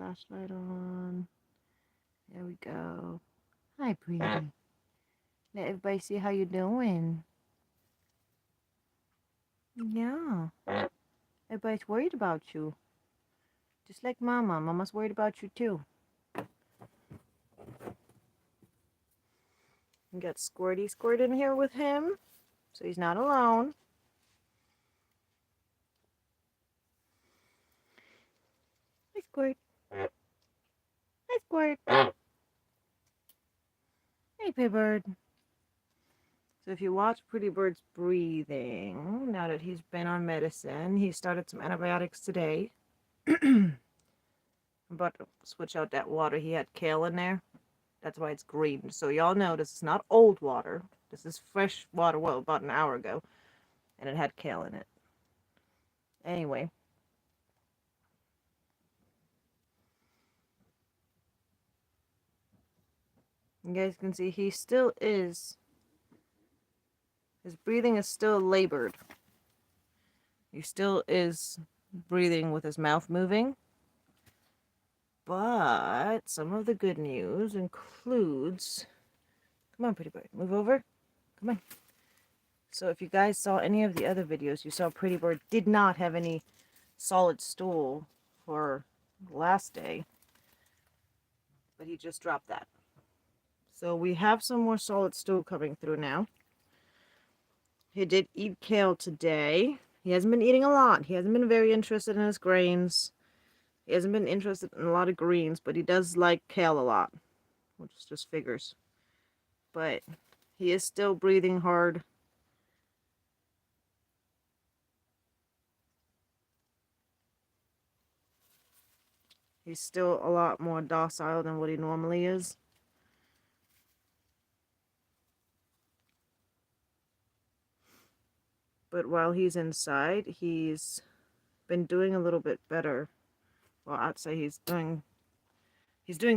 flashlight on. There we go. Hi, pretty. Let everybody see how you're doing. Yeah. Everybody's worried about you. Just like Mama. Mama's worried about you too. We got Squirty Squirt in here with him, so he's not alone. Hi, Squirt. Hi, Squirt. Hey, Pitbird. So if you watch Pretty Bird's breathing, now that he's been on medicine, he started some antibiotics today. I'm about to switch out that water. He had kale in there. That's why it's green. So y'all know this is not old water. This is fresh water, well, about an hour ago. And it had kale in it. Anyway. You guys can see he still is. His breathing is still labored. He still is breathing with his mouth moving. But some of the good news includes... Come on, Pretty Bird. Move over. Come on. So if you guys saw any of the other videos, you saw Pretty Bird did not have any solid stool for last day. But he just dropped that. So we have some more solid stool coming through now. He did eat kale today. He hasn't been eating a lot. He hasn't been very interested in his grains. He hasn't been interested in a lot of greens, but he does like kale a lot, which just figures. But he is still breathing hard. He's still a lot more docile than what he normally is. But while he's inside, he's been doing a little bit better. Well, I'd say he's doing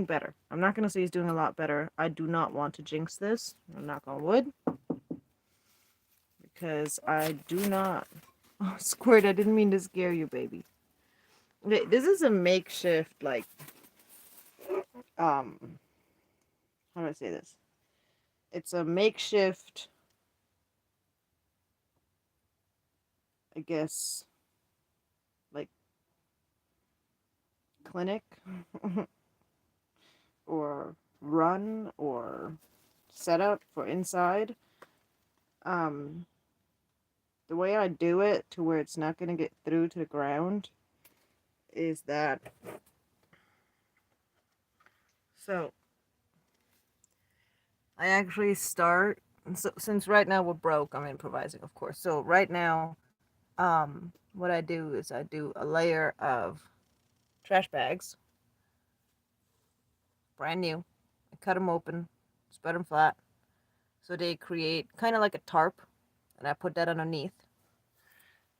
better. I'm not going to say he's doing a lot better. I do not want to jinx this. I'm knock on wood. Because I do not... Oh, Squirt, I didn't mean to scare you, baby. Okay, this is a makeshift, like... How do I say this? It's a makeshift... I guess... like... clinic? or run or setup for inside. The way I do it to where it's not going to get through to the ground is that, so I actually start, so since right now we're broke, I'm improvising, of course. So right now, what I do is I do a layer of trash bags, brand new. I cut them open, spread them flat, so they create kind of like a tarp, and I put that underneath.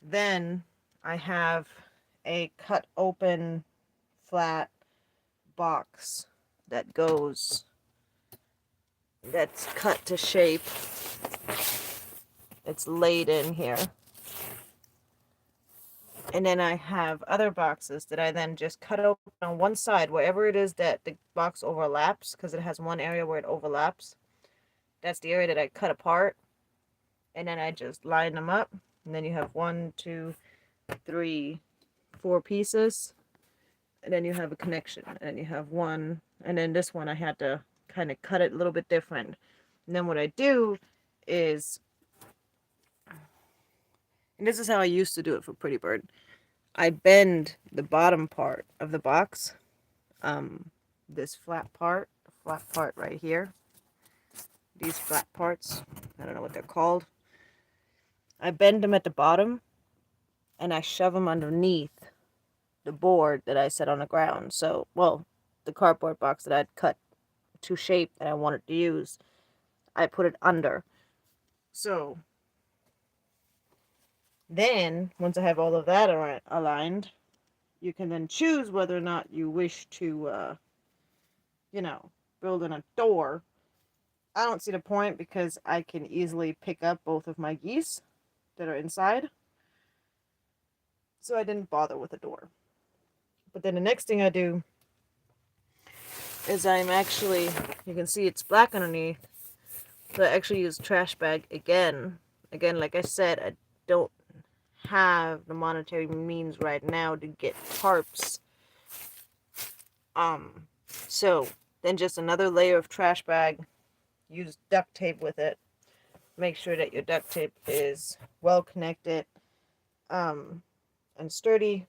Then I have a cut open flat box that goes, that's cut to shape. It's laid in here. And then I have other boxes that I then just cut open on one side, wherever it is that the box overlaps, because it has one area where it overlaps. That's the area that I cut apart. And then I just line them up. And then you have 1, 2, 3, 4 pieces. And then you have a connection. And then you have one. And then this one I had to kind of cut it a little bit different. And then what I do is, and this is how I used to do it for Pretty Bird. I bend the bottom part of the box, this flat part right here, these flat parts, I don't know what they're called. I bend them at the bottom, and I shove them underneath the board that I set on the ground. So, well, the cardboard box that I'd cut to shape that I wanted to use, I put it under. So, then, once I have all of that aligned, you can then choose whether or not you wish to, build in a door. I don't see the point because I can easily pick up both of my geese that are inside. So I didn't bother with a door. But then the next thing I do is I'm actually, you can see it's black underneath, so I actually use trash bag again. Again, like I said, I don't have the monetary means right now to get tarps. So then just another layer of trash bag, use duct tape with it. Make sure that your duct tape is well connected, and sturdy.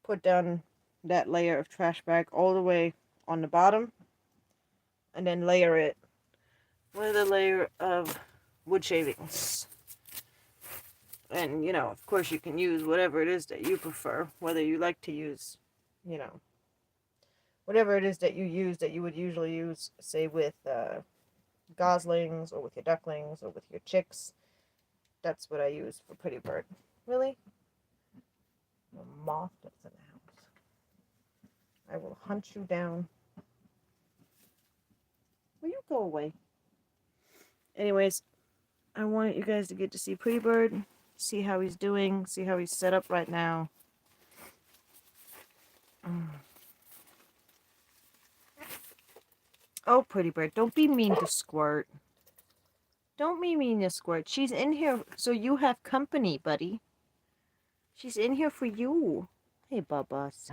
Put down that layer of trash bag all the way on the bottom, and then layer it with a layer of wood shavings. And, you know, of course you can use whatever it is that you prefer, whether you like to use, you know, whatever it is that you use that you would usually use, say, with goslings or with your ducklings or with your chicks. That's what I use for Pretty Bird. Really? The moth that's in the house. I will hunt you down. Will you go away? Anyways, I wanted you guys to get to see Pretty Bird, see how he's doing, see how he's set up right now. Oh, Pretty Bird, don't be mean to Squirt. Don't be mean to Squirt. She's in here so you have company, buddy. She's in here for you. Hey, Bubba's.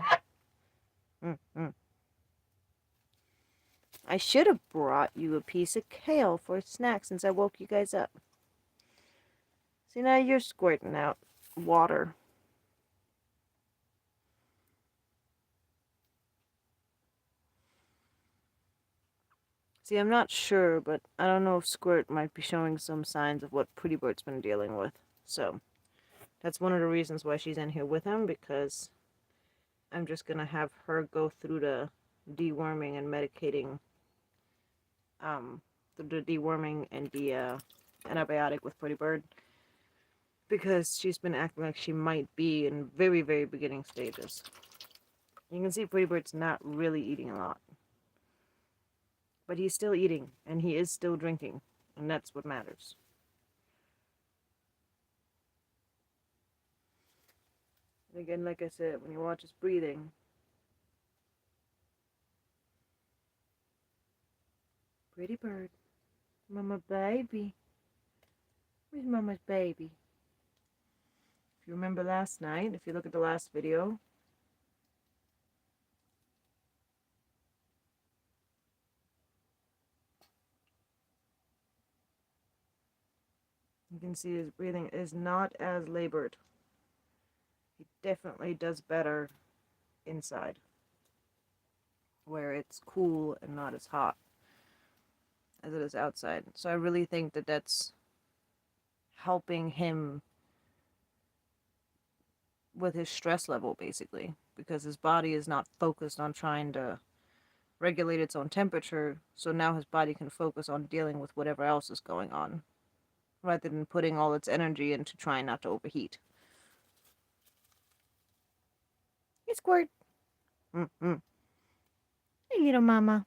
I should have brought you a piece of kale for a snack since I woke you guys up. See, now you're squirting out water. See, I'm not sure, but I don't know if Squirt might be showing some signs of what Pretty Bird's been dealing with. So, that's one of the reasons why she's in here with him, because I'm just going to have her go through the deworming and medicating, the deworming and the antibiotic with Pretty Bird, because she's been acting like she might be in very, very beginning stages. You can see Pretty Bird's not really eating a lot. But he's still eating, and he is still drinking, and that's what matters. And again, like I said, when you watch his breathing, Pretty Bird, Mama baby. Where's Mama's baby? If you remember last night, if you look at the last video, you can see his breathing is not as labored. He definitely does better inside, where it's cool and not as hot as it is outside. So I really think that that's helping him with his stress level, basically, because his body is not focused on trying to regulate its own temperature, so now his body can focus on dealing with whatever else is going on, rather than putting all its energy into trying not to overheat. Hey, Squirt. Mm-hmm. Hey, little mama.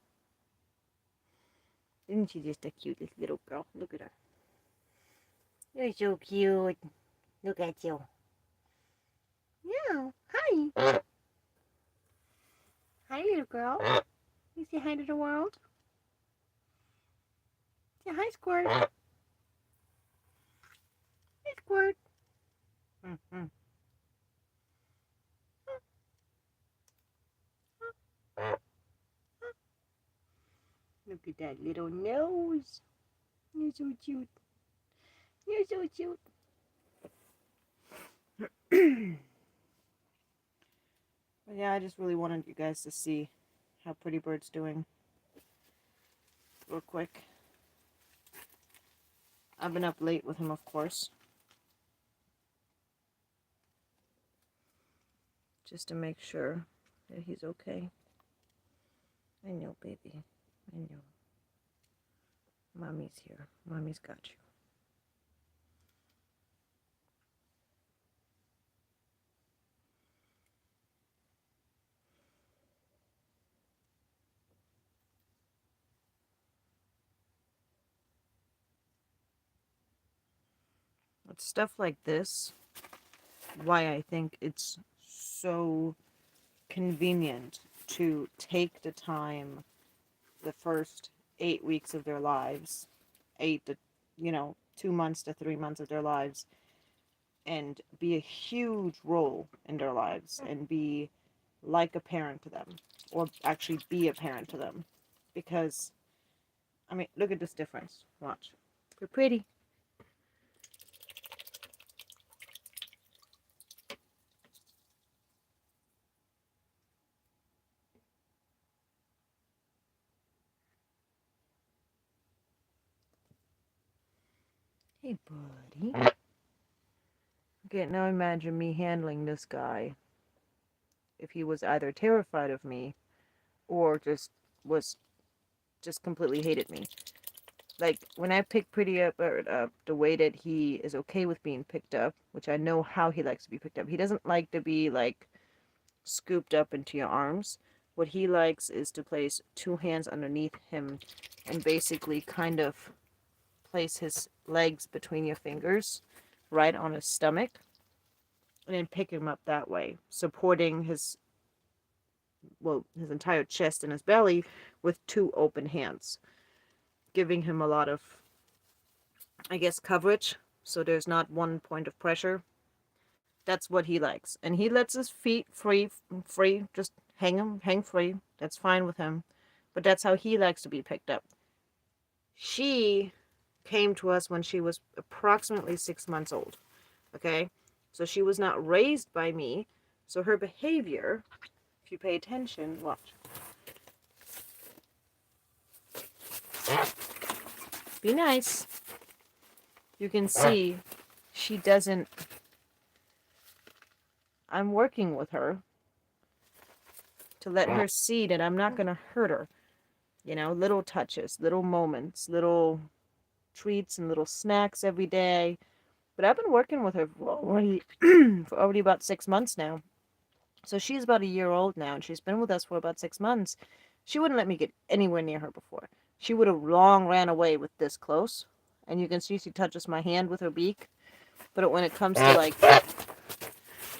Isn't she just a cutest little girl? Look at her. You're so cute. Look at you. Yeah. Hi. Hi, little girl. You say hi to the world? Say hi, Squirt. Hey, Squirt. Mm-hmm. Look at that little nose. You're so cute. You're so cute. But yeah, I just really wanted you guys to see how Pretty Bird's doing real quick. I've been up late with him, of course, just to make sure that he's okay. I know, baby. I know. Mommy's here. Mommy's got you. It's stuff like this why I think it's so convenient to take the time the first 8 weeks of their lives, 2 months to 3 months of their lives, and be a huge role in their lives and be like a parent to them, or actually be a parent to them. Because, I mean, look at this difference. Watch. They're pretty. Hey, buddy. Okay, now imagine me handling this guy if he was either terrified of me or just completely hated me. Like, when I pick Pretty up the way that he is okay with being picked up, which I know how he likes to be picked up. He doesn't like to be, like, scooped up into your arms. What he likes is to place 2 hands underneath him and basically kind of place his legs between your fingers, right on his stomach, and then pick him up that way, supporting his entire chest and his belly with 2 open hands, giving him a lot of, I guess, coverage, so there's not one point of pressure. That's what he likes. And he lets his feet free, just hang free. That's fine with him. But that's how he likes to be picked up. She came to us when she was approximately 6 months old. Okay? So she was not raised by me. So her behavior, if you pay attention, watch. Be nice. You can see she doesn't. I'm working with her to let her see that I'm not going to hurt her. You know, little touches, little moments, little treats and little snacks every day. But I've been working with her for already about 6 months now. So she's about a year old now, and she's been with us for about 6 months. She wouldn't let me get anywhere near her before. She would have long ran away with this close. And you can see she touches my hand with her beak. But when it comes to, like,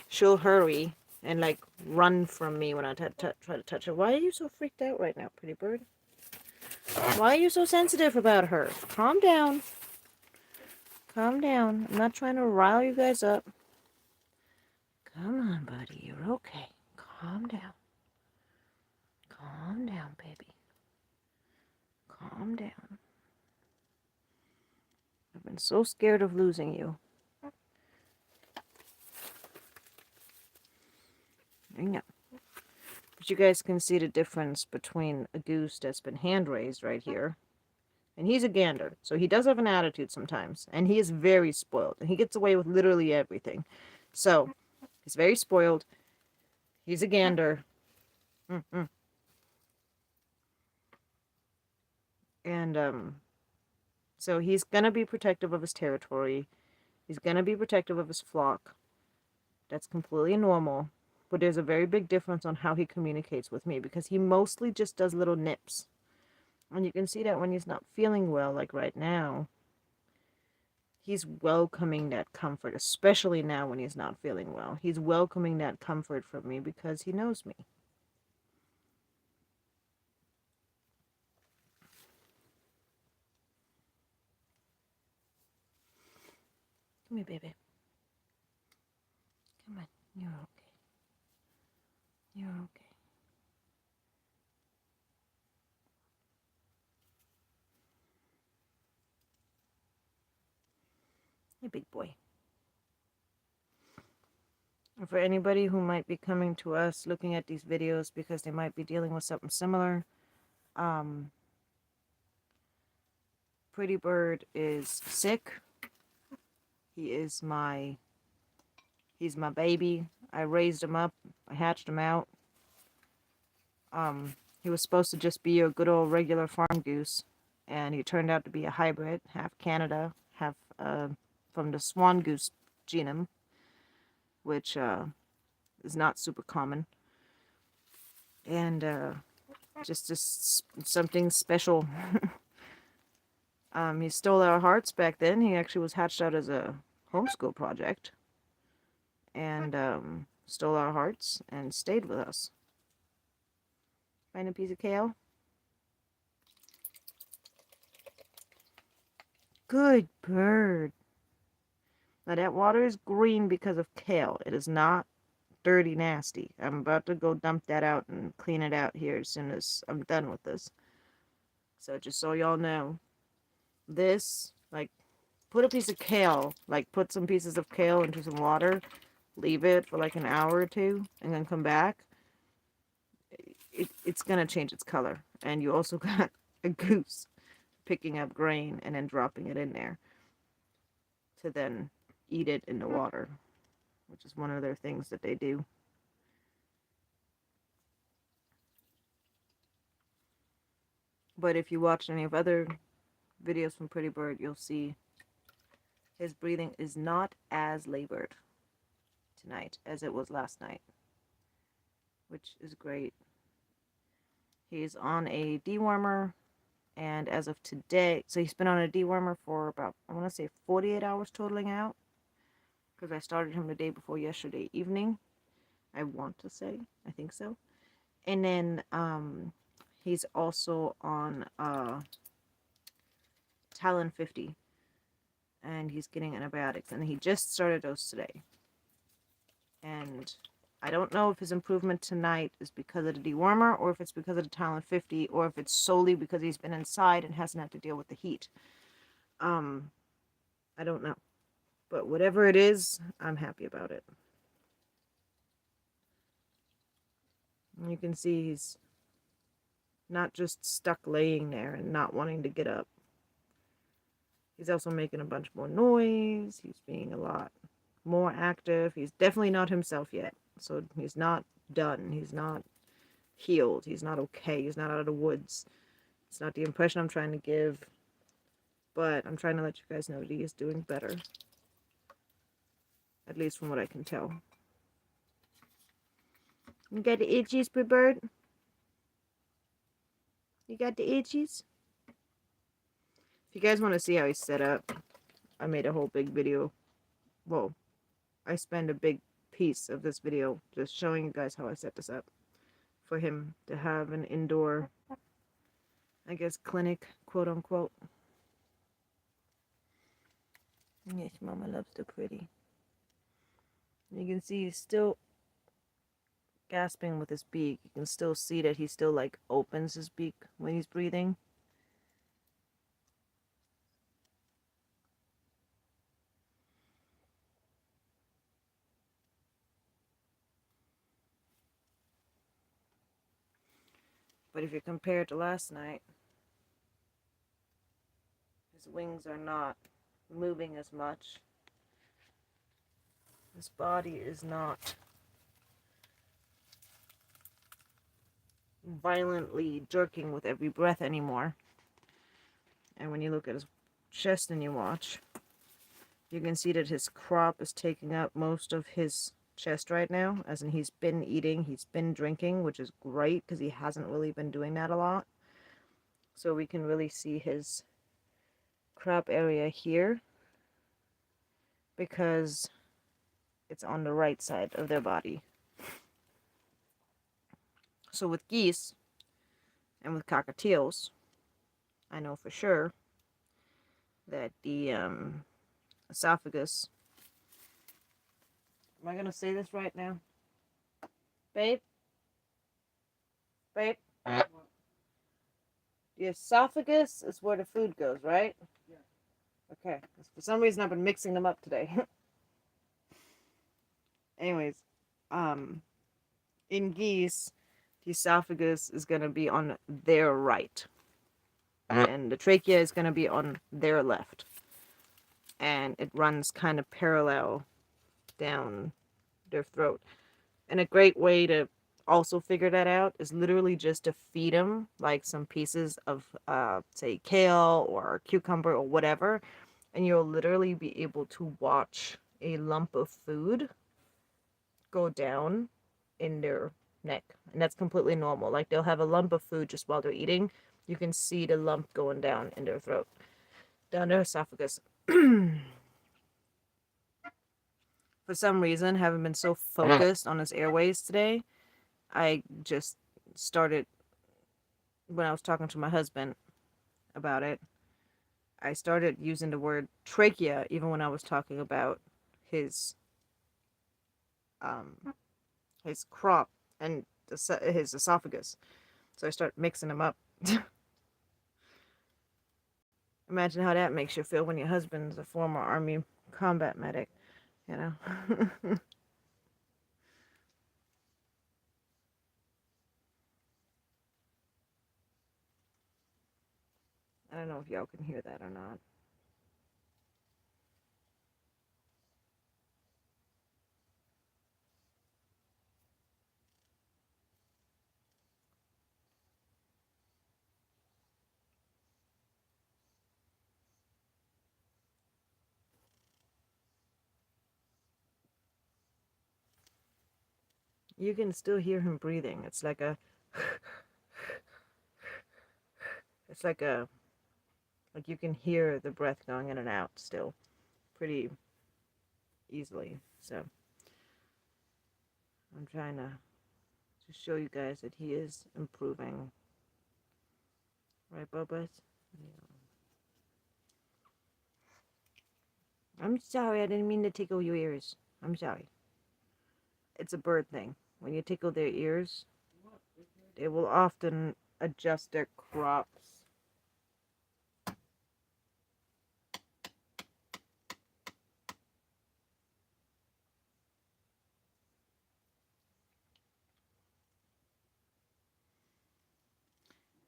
she'll hurry and, like, run from me when I try to touch her. Why are you so freaked out right now, pretty bird? Why are you so sensitive about her? Calm down. Calm down. I'm not trying to rile you guys up. Come on, buddy. You're okay. Calm down. Calm down, baby. Calm down. I've been so scared of losing you. I know. But you guys can see the difference between a goose that's been hand raised right here. And he's a gander, so he does have an attitude sometimes. And he is very spoiled. And he gets away with literally everything. So, he's very spoiled. He's a gander. And, so he's going to be protective of his territory. He's going to be protective of his flock. That's completely normal. But there's a very big difference on how he communicates with me, because he mostly just does little nips. And you can see that when he's not feeling well, like right now, he's welcoming that comfort, especially now when he's not feeling well. He's welcoming that comfort from me because he knows me. Come here, baby. Come on. You're okay. You're okay. Hey, big boy. And for anybody who might be coming to us looking at these videos because they might be dealing with something similar, Pretty Bird is sick. He's my baby. I raised him up. I hatched him out. He was supposed to just be a good old regular farm goose, and he turned out to be a hybrid, half Canada, half from the swan goose genome, which is not super common. And just something special. He stole our hearts back then. He actually was hatched out as a homeschool project, and stole our hearts and stayed with us. Find a piece of kale. Good bird. Now that water is green because of kale. It is not dirty nasty. I'm about to go dump that out and clean it out here as soon as I'm done with this. So just so y'all know, this, like, put a piece of kale, like put some pieces of kale into some water, leave it for like an hour or two, and then come back. It's gonna change its color. And you also got a goose picking up grain and then dropping it in there to then eat it in the water, which is one of their things that they do. But if you watch any of other videos from Pretty Bird, you'll see his breathing is not as labored tonight as it was last night, which is great. He's on a dewormer, and as of today, so he's been on a dewormer for about, I want to say 48 hours totaling out, because I started him the day before yesterday evening. I want to say, I think so. And then he's also on Talon 50, and he's getting antibiotics, and he just started those today. And I don't know if his improvement tonight is because of the dewormer, or if it's because of the Talon 50, or if it's solely because he's been inside and hasn't had to deal with the heat. I don't know. But whatever it is, I'm happy about it. You can see he's not just stuck laying there and not wanting to get up. He's also making a bunch more noise. He's being a lot more active. He's definitely not himself yet. So he's not done. He's not healed. He's not okay. He's not out of the woods. It's not the impression I'm trying to give. But I'm trying to let you guys know that he is doing better. At least from what I can tell. You got the itchies, bird? You got the itchies? If you guys want to see how he's set up, I made a whole big video. Well, I spend a big piece of this video just showing you guys how I set this up for him to have an indoor, I guess, clinic, quote unquote. Yes, Mama loves the pretty. You can see he's still gasping with his beak. You can still see that he still like opens his beak when he's breathing. But if you compare it to last night, his wings are not moving as much. His body is not violently jerking with every breath anymore. And when you look at his chest and you watch, you can see that his crop is taking up most of his chest right now, as in he's been eating, he's been drinking, which is great because he hasn't really been doing that a lot. So we can really see his crop area here because it's on the right side of their body. So with geese and with cockatiels, I know for sure that the esophagus, am I going to say this right now? Babe? Babe? The esophagus is where the food goes, right? Yeah. Okay. For some reason, I've been mixing them up today. Anyways, in geese, the esophagus is going to be on their right. And the trachea is going to be on their left. And it runs kind of parallel down their throat. And a great way to also figure that out is literally just to feed them like some pieces of, say, kale or cucumber or whatever. And you'll literally be able to watch a lump of food go down in their neck. And that's completely normal. Like they'll have a lump of food just while they're eating. You can see the lump going down in their throat, down their esophagus. For some reason, having been so focused on his airways today, I just started when I was talking to my husband about it, I started using the word trachea even when I was talking about his um his crop and his esophagus. So I start mixing them up. Imagine how that makes you feel when your husband's a former Army combat medic, you know? I don't know if y'all can hear that or not. You can still hear him breathing. It's like a, it's like you can hear the breath going in and out still pretty easily. So I'm trying to show you guys that he is improving. Right, Bubba? Yeah. I'm sorry, I didn't mean to tickle your ears. I'm sorry. It's a bird thing. When you tickle their ears, they will often adjust their crops.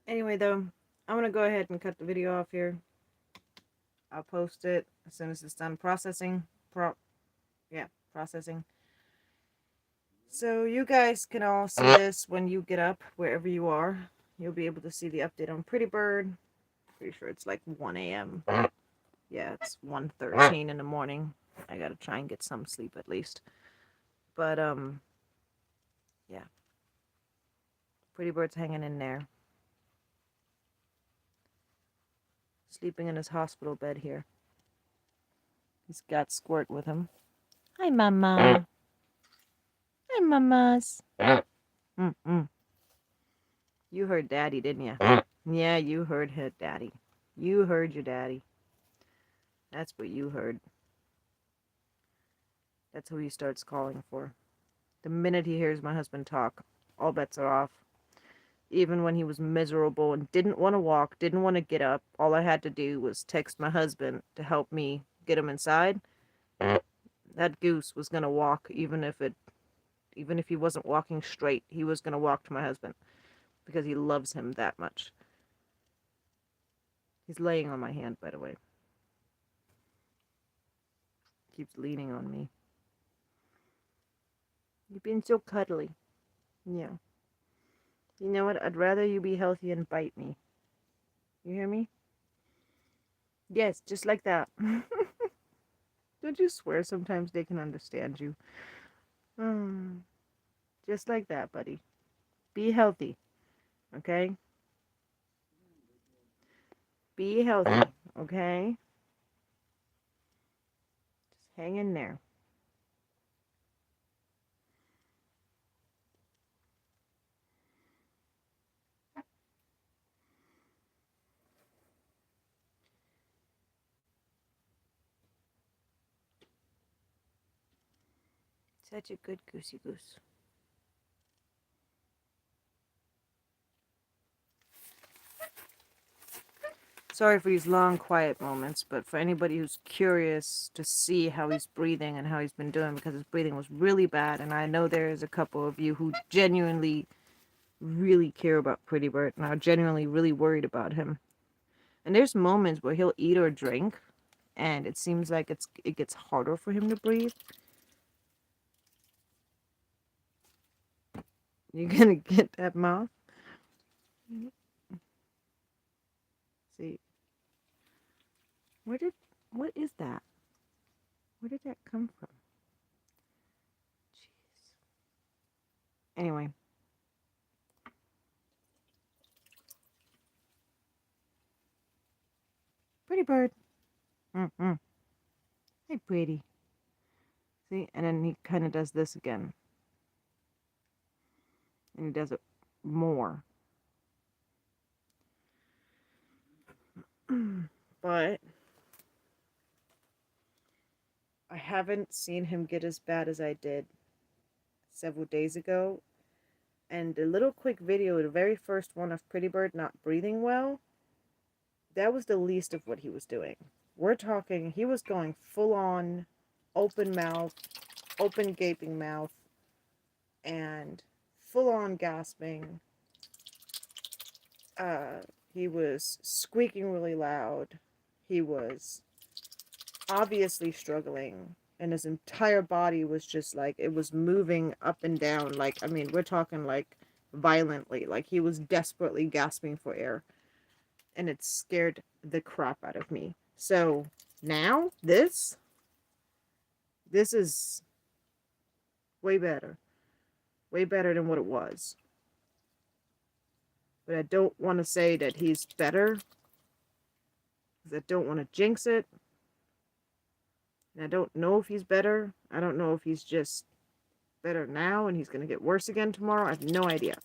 Anyway, though, I'm going to go ahead and cut the video off here. I'll post it as soon as it's done processing. Processing. So you guys can all see this when you get up, wherever you are. You'll be able to see the update on Pretty Bird. Pretty sure it's like 1 a.m. Yeah, it's 1:13 in the morning. I gotta try and get some sleep at least. But, yeah. Pretty Bird's hanging in there. Sleeping in his hospital bed here. He's got Squirt with him. Hi, Mama. Hi, Mamas. Mm-mm. You heard Daddy, didn't you? Yeah, you heard his Daddy. You heard your daddy. That's what you heard. That's who he starts calling for. The minute he hears my husband talk, all bets are off. Even when he was miserable and didn't want to walk, didn't want to get up, all I had to do was text my husband to help me get him inside. That goose was gonna walk, even if he wasn't walking straight, he was gonna walk to my husband because he loves him that much. He's laying on my hand, by the way. Keeps leaning on me. You've been so cuddly. Yeah. You know what? I'd rather you be healthy and bite me. You hear me? Yes, just like that. Don't you swear sometimes they can understand you? Just like that, buddy. Be healthy, okay? Be healthy, okay? Just hang in there. Such a good goosey goose. Sorry for these long, quiet moments, but for anybody who's curious to see how he's breathing and how he's been doing, because his breathing was really bad, and I know there is a couple of you who genuinely really care about Pretty Bird and are genuinely really worried about him. And there's moments where he'll eat or drink, and it seems like it gets harder for him to breathe. You gonna get that mouth? See, what is that? Where did that come from? Jeez. Anyway. Pretty Bird. Mm-mm. Hey, pretty. See, and then he kind of does this again. And he does it more. But I haven't seen him get as bad as I did several days ago. And the little quick video, the very first one of Pretty Bird not breathing well, that was the least of what he was doing. We're talking, he was going full on open mouth, open gaping mouth, and full on gasping. He was squeaking really loud. He was obviously struggling, and his entire body was just like, it was moving up and down. Like, I mean, we're talking like violently. Like, he was desperately gasping for air, and it scared the crap out of me. So now this is way better than what it was. But I don't want to say that he's better, because I don't want to jinx it. And I don't know if he's better. I don't know if he's just better now and he's going to get worse again tomorrow. I have no idea.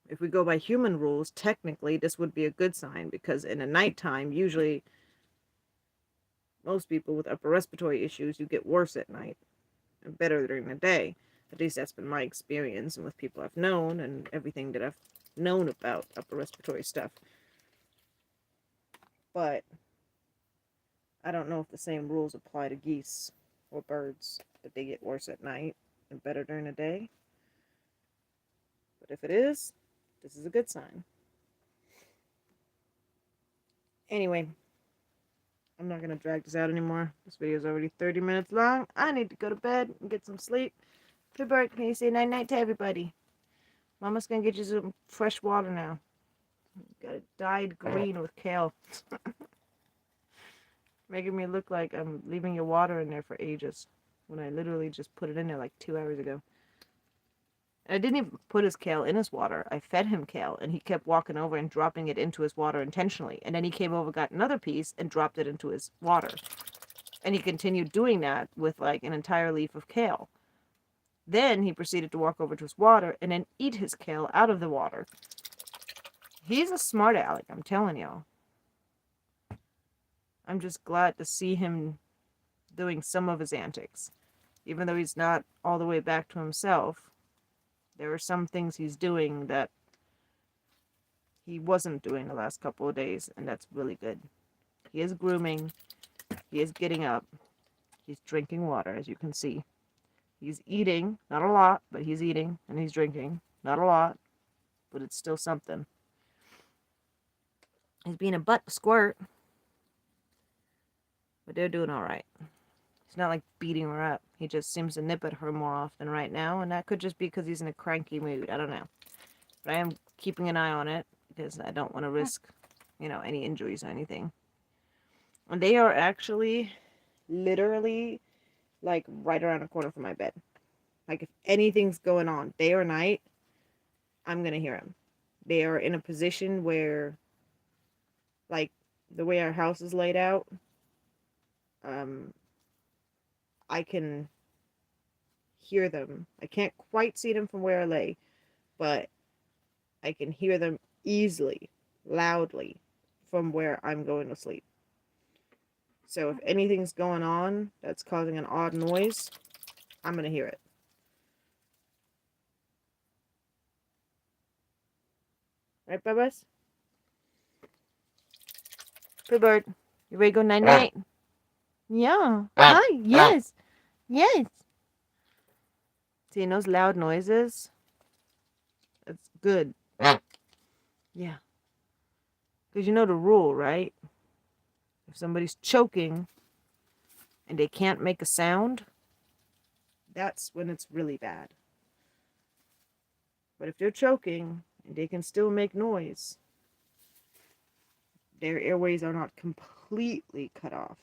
If we go by human rules, technically this would be a good sign, because in the nighttime, usually most people with upper respiratory issues, you get worse at night and better during the day. At least that's been my experience and with people I've known and everything that I've known about upper respiratory stuff. But I don't know if the same rules apply to geese or birds, that they get worse at night and better during the day. But if it is, this is a good sign. Anyway, I'm not going to drag this out anymore. This video is already 30 minutes long. I need to go to bed and get some sleep. Hey, Bert, can you say night-night to everybody? Mama's going to get you some fresh water now. Got it dyed green with kale. Making me look like I'm leaving your water in there for ages, when I literally just put it in there like 2 hours ago. And I didn't even put his kale in his water. I fed him kale, and he kept walking over and dropping it into his water intentionally. And then he came over, got another piece, and dropped it into his water. And he continued doing that with like an entire leaf of kale. Then he proceeded to walk over to his water and then eat his kale out of the water. He's a smart aleck, I'm telling y'all. I'm just glad to see him doing some of his antics. Even though he's not all the way back to himself, there are some things he's doing that he wasn't doing the last couple of days, and that's really good. He is grooming. He is getting up. He's drinking water, as you can see. He's eating. Not a lot, but he's eating, and he's drinking. Not a lot, but it's still something. He's being a butt squirt. But they're doing all right. He's not like beating her up. He just seems to nip at her more often right now, and that could just be because he's in a cranky mood. I don't know. But I am keeping an eye on it, because I don't want to risk, any injuries or anything. And they are actually literally like right around the corner from my bed. Like, if anything's going on day or night, I'm gonna hear them. They are in a position where, like, the way our house is laid out, I can hear them. I can't quite see them from where I lay, but I can hear them easily, loudly, from where I'm going to sleep. So if anything's going on that's causing an odd noise, I'm going to hear it. Right, Bubba's? Good bird. You ready to go night-night? Yeah. Hi. Yes. Yes. Seeing those loud noises? That's good. Yeah. Because you know the rule, right? If somebody's choking and they can't make a sound, that's when it's really bad. But if they're choking and they can still make noise, their airways are not completely cut off.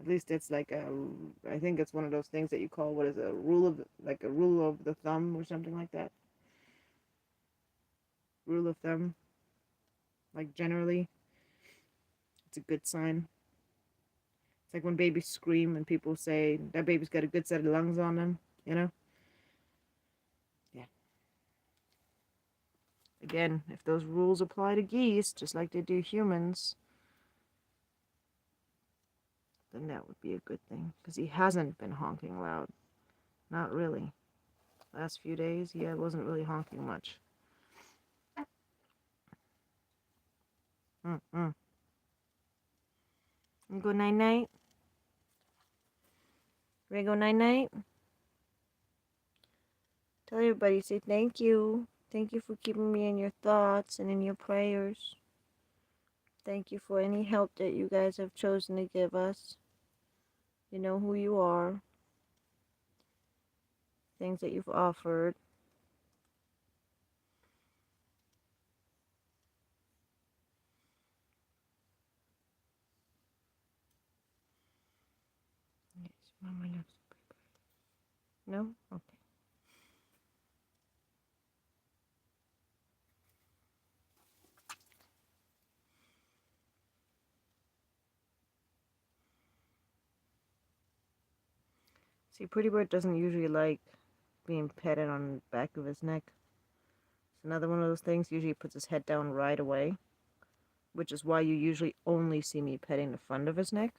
At least it's like I think it's one of those things that you call, what is it, a rule of the thumb or something like that. Rule of thumb. Like, generally, it's a good sign. It's like when babies scream and people say that baby's got a good set of lungs on them, Yeah. A Again, if those rules apply to geese, just like they do humans, then that would be a good thing. Because he hasn't been honking loud. Not really. Last few days, he wasn't really honking much. Mm-mm. You go night-night? Ready to go night-night? Tell everybody, say thank you. Thank you for keeping me in your thoughts and in your prayers. Thank you for any help that you guys have chosen to give us. You know who you are. Things that you've offered. Yes, Mama loves you. No? Okay. See, Pretty Bird doesn't usually like being petted on the back of his neck. It's another one of those things. Usually he puts his head down right away, which is why you usually only see me petting the front of his neck.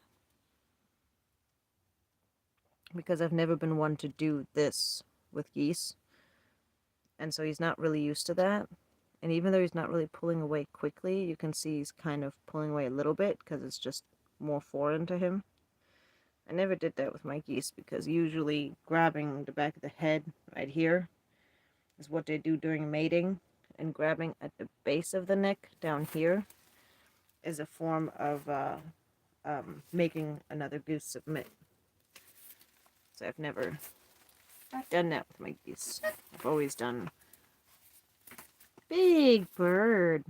Because I've never been one to do this with geese. And so he's not really used to that. And even though he's not really pulling away quickly, you can see he's kind of pulling away a little bit because it's just more foreign to him. I never did that with my geese because usually grabbing the back of the head right here is what they do during mating, and grabbing at the base of the neck down here is a form of making another goose submit. So I've never done that with my geese. I've always done Big Bird.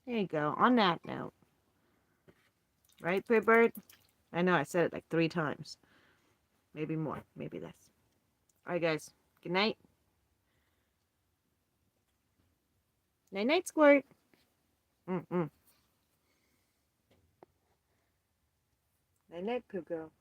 There you go. On that note. Right, Big Bird? I know I said it like 3 times. Maybe more. Maybe less. Alright, guys. Good night. Night-night, Squirt. Mm-mm. Night-night, Pooh Girl.